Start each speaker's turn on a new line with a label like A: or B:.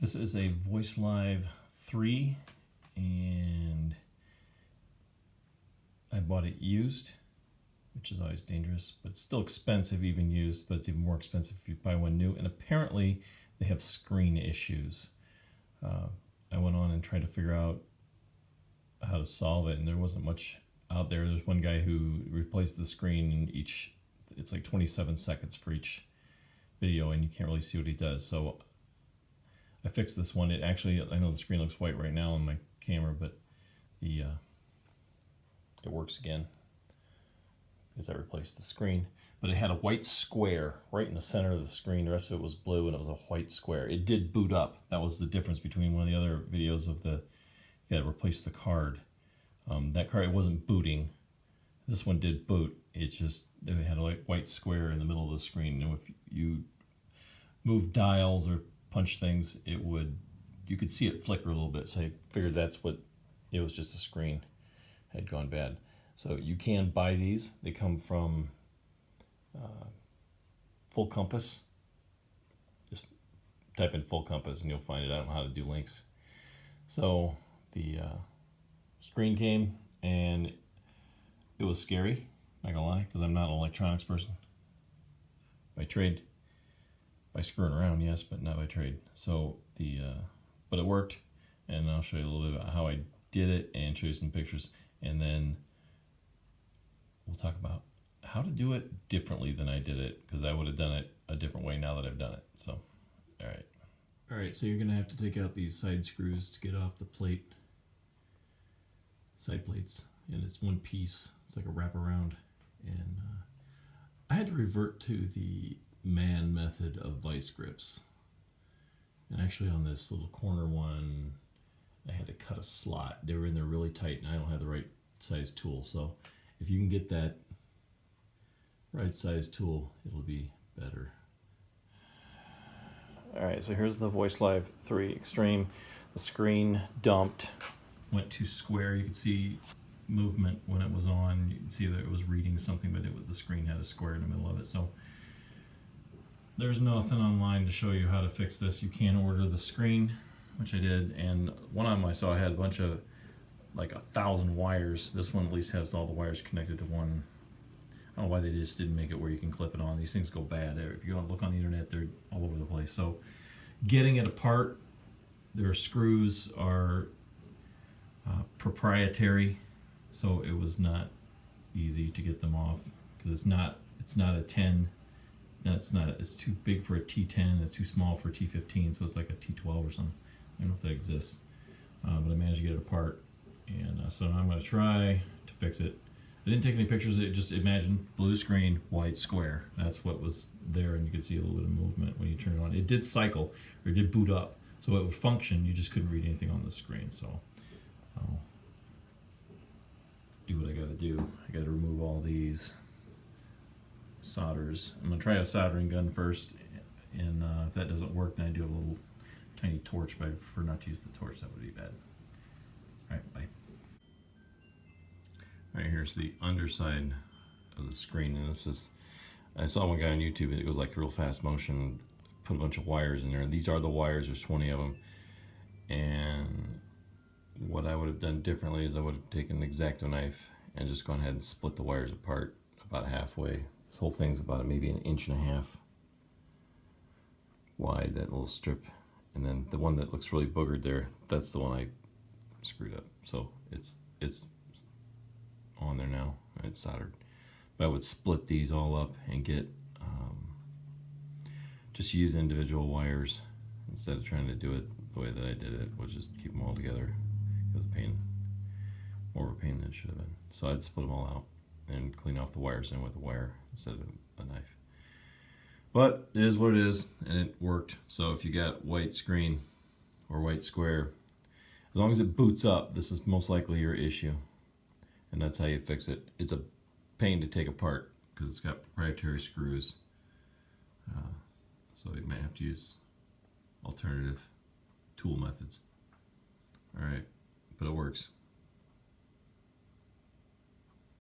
A: This is a Voicelive 3, and I bought it used, which is always dangerous, but it's still expensive even used, but it's even more expensive if you buy one new. And apparently they have screen issues. I went on and tried to figure out how to solve it, and there wasn't much out there. There's one guy who replaced the screen in each, it's like 27 seconds for each video, and you can't really see what he does. So I fixed this one. It actually, I know the screen looks white right now on my camera, but it works again because I replaced the screen. But it had a white square right in the center of the screen. The rest of it was blue, and it was a white square. It did boot up. That was the difference between one of the other videos of the, you got to replace the card. That card, it wasn't booting. This one did boot. It just, it had a white square in the middle of the screen. And if you move dials or punch things, it would, you could see it flicker a little bit. So I figured that's what, it was just a screen had gone bad. So you can buy these. They come from Full Compass. Just type in Full Compass and you'll find it. I don't know how to do links. So the screen came, and it was scary, not gonna lie, because I'm not an electronics person by trade. By screwing around, yes, but not by trade. So the but it worked, and I'll show you a little bit about how I did it and show you some pictures, and then we'll talk about how to do it differently than I did it, because I would have done it a different way now that I've done it. So all right, so you're gonna have to take out these side screws to get off the plate, side plates, and it's one piece. It's like a wraparound, and I had to revert to the man method of vice grips. And actually on this little corner one, I had to cut a slot. They were in there really tight, and I don't have the right size tool. So if you can get that right size tool, it'll be better. All right, so here's the Voicelive 3 Extreme. The screen dumped, went too square. You could see movement when it was on. You can see that it was reading something, but the screen had a square in the middle of it. So there's nothing online to show you how to fix this. You can order the screen, which I did, and one of them I saw had a bunch of, like 1,000 wires. This one at least has all the wires connected to one. I don't know why they just didn't make it where you can clip it on. These things go bad. If you go and look on the internet, they're all over the place. So getting it apart, their screws are proprietary, so it was not easy to get them off, because it's not a 10. It's too big for a T10. It's too small for a T15, so it's like a T12 or something. I don't know if that exists, but I managed to get it apart, and so I'm going to try to fix it. I didn't take any pictures. It just, imagine blue screen, white square. That's what was there, and you could see a little bit of movement when you turn it on. It did cycle, or it did boot up, so it would function. You just couldn't read anything on the screen. So I'll do what I got to do. I got to remove all these solders. I'm going to try a soldering gun first, and if that doesn't work, then I do have a little tiny torch, but I prefer not to use the torch. That would be bad. All right, bye. All right, here's the underside of the screen, and this is, I saw one guy on YouTube, it was like real fast motion, put a bunch of wires in there, and these are the wires. There's 20 of them, and what I would have done differently is I would have taken an X-Acto knife and just gone ahead and split the wires apart about halfway. This whole thing's about maybe 1.5 inches wide, that little strip, and then the one that looks really boogered there, that's the one I screwed up. So it's on there now, and it's soldered. But I would split these all up and get just use individual wires instead of trying to do it the way that I did it, which is keep them all together. It was a pain, more of a pain than it should have been. So I'd split them all out and clean off the wires in with a wire instead of a knife. But it is what it is, and it worked. So if you got white screen or white square, as long as it boots up, this is most likely your issue, and that's how you fix it. It's a pain to take apart because it's got proprietary screws, so you might have to use alternative tool methods. All right, but it works.